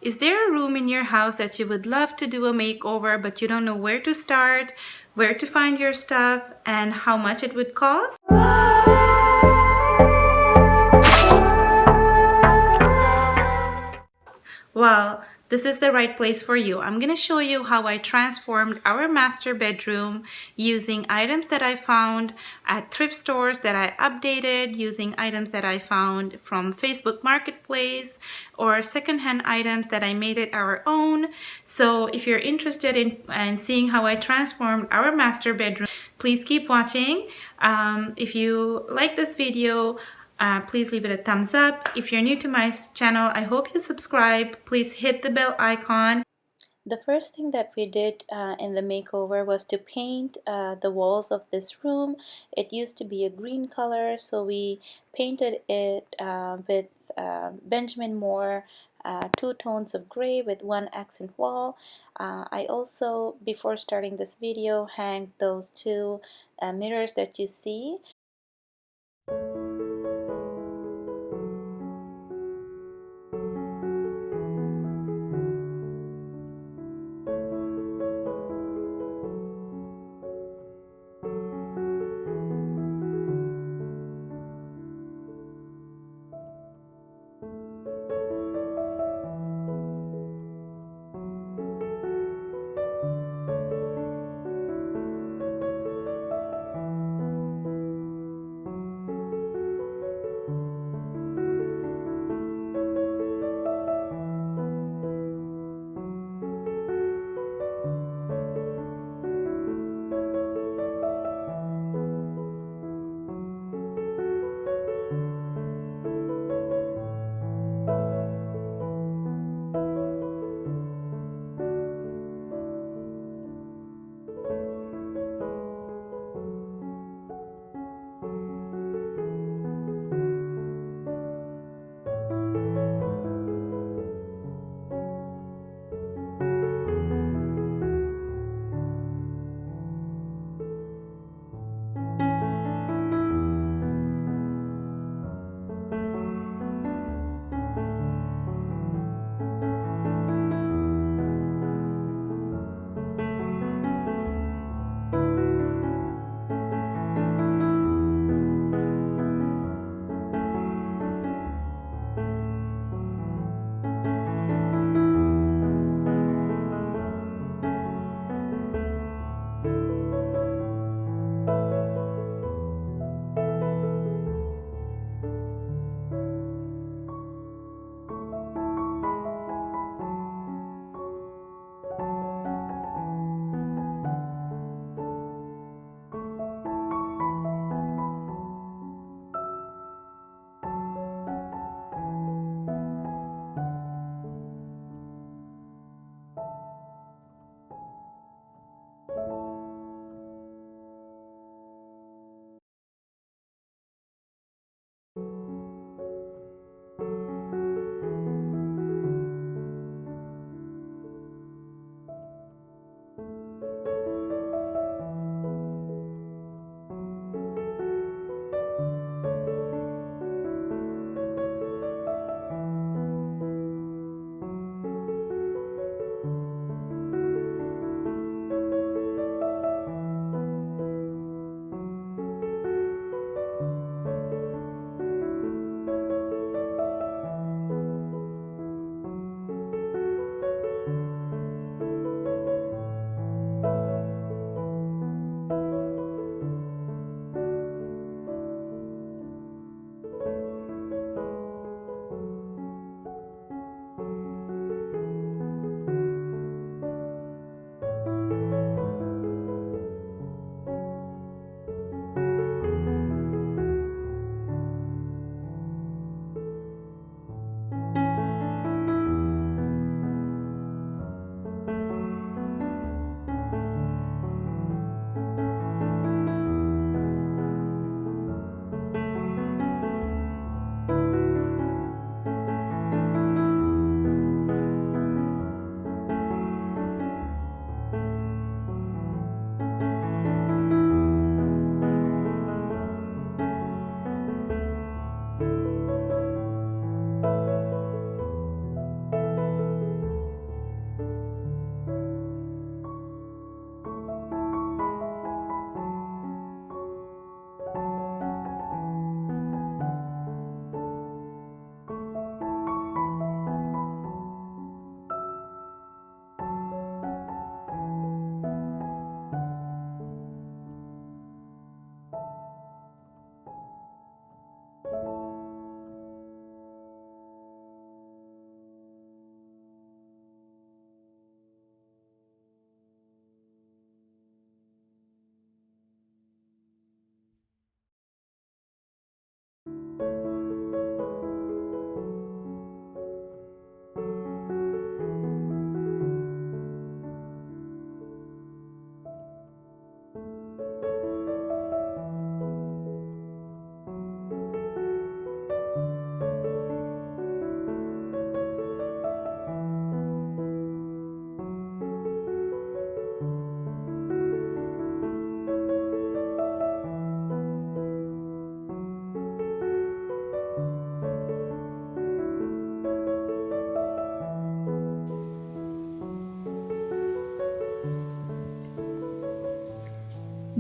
Is there a room in your house that you would love to do a makeover, but you don't know where to start, where to find your stuff, and how much it would cost? Well, this is the right place for you. I'm going to show you how I transformed our master bedroom using items that I found at thrift stores that I updated, using items that I found from Facebook Marketplace or secondhand items that I made it our own. So if you're interested in seeing how I transformed our master bedroom, please keep watching. If you like this video, please leave it a thumbs up. If you're new to my channel, I hope you subscribe. Please hit the bell icon. The first thing that we did in the makeover was to paint the walls of this room. It used to be a green color, so we painted it with Benjamin Moore two tones of gray with one accent wall. I also, before starting this video, hanged those two mirrors that you see.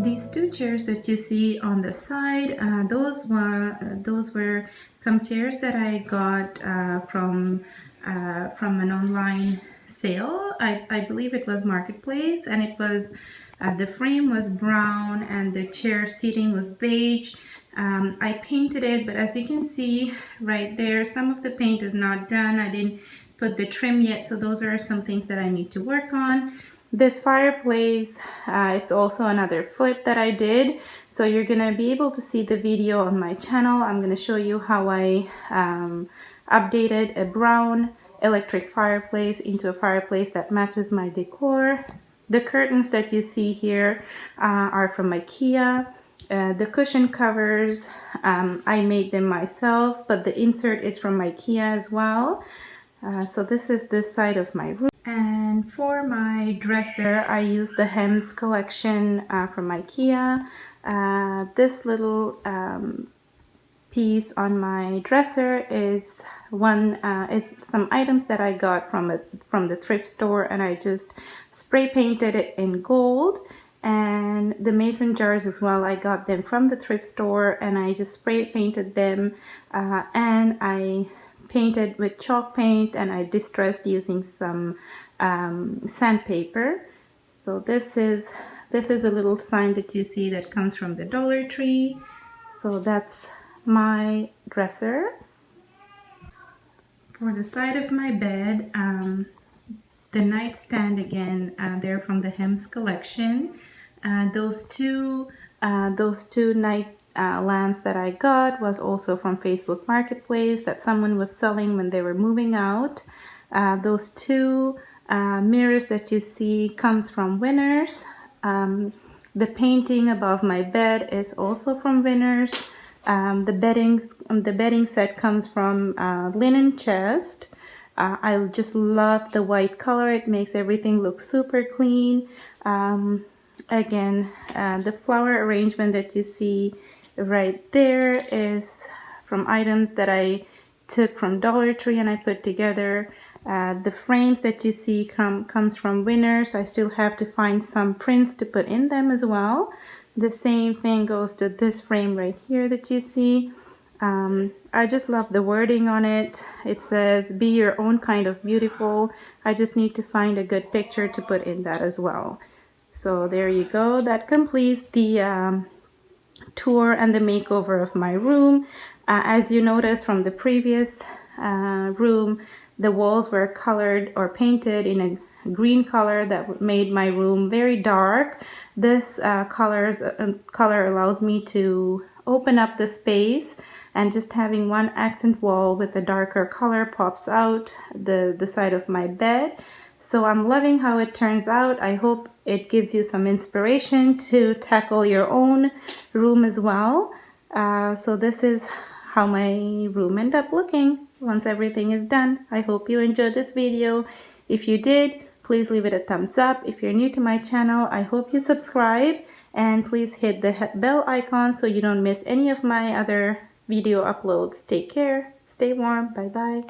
These two chairs that you see on the side, those were some chairs that I got from an online sale. I believe it was Marketplace, and it was the frame was brown and the chair seating was beige. I painted it, but as you can see right there, some of the paint is not done. I didn't put the trim yet, so those are some things that I need to work on. This fireplace, it's also another flip that I did, so you're gonna be able to see the video on my channel. I'm gonna show you how I updated a brown electric fireplace into a fireplace that matches my decor. The curtains that you see here are from IKEA. The cushion covers, I made them myself, but the insert is from IKEA as well. So this is this side of my room. And for my dresser, I use the Hems collection from IKEA. This little piece on my dresser is some items that I got from the thrift store, and I just spray painted it in gold. And the mason jars as well, I got them from the thrift store, and I just spray painted them, and I painted with chalk paint, and I distressed using some sandpaper. So this is a little sign that you see that comes from the Dollar Tree. So that's my dresser. For the side of my bed, the nightstand again, they're from the Hems collection. Those two night lamps that I got was also from Facebook Marketplace that someone was selling when they were moving out. Those two mirrors that you see comes from Winners. The painting above my bed is also from Winners. The bedding set comes from Linen Chest. I just love the white color. It makes everything look super clean. Again, the flower arrangement that you see right there is from items that I took from Dollar Tree and I put together. The frames that you see comes from Winners. I still have to find some prints to put in them as well. The same thing goes to this frame right here that you see. I just love the wording on it. It says, "Be your own kind of beautiful." I just need to find a good picture to put in that as well. So there you go. That completes the tour and the makeover of my room. As you noticed from the previous room, the walls were colored or painted in a green color that made my room very dark. This color allows me to open up the space, and just having one accent wall with a darker color pops out the side of my bed. So I'm loving how it turns out. I hope it gives you some inspiration to tackle your own room as well. So this is how my room ended up looking once everything is done. I hope you enjoyed this video. If you did, please leave it a thumbs up. If you're new to my channel, I hope you subscribe, and please hit the bell icon so you don't miss any of my other video uploads. Take care, stay warm, bye bye.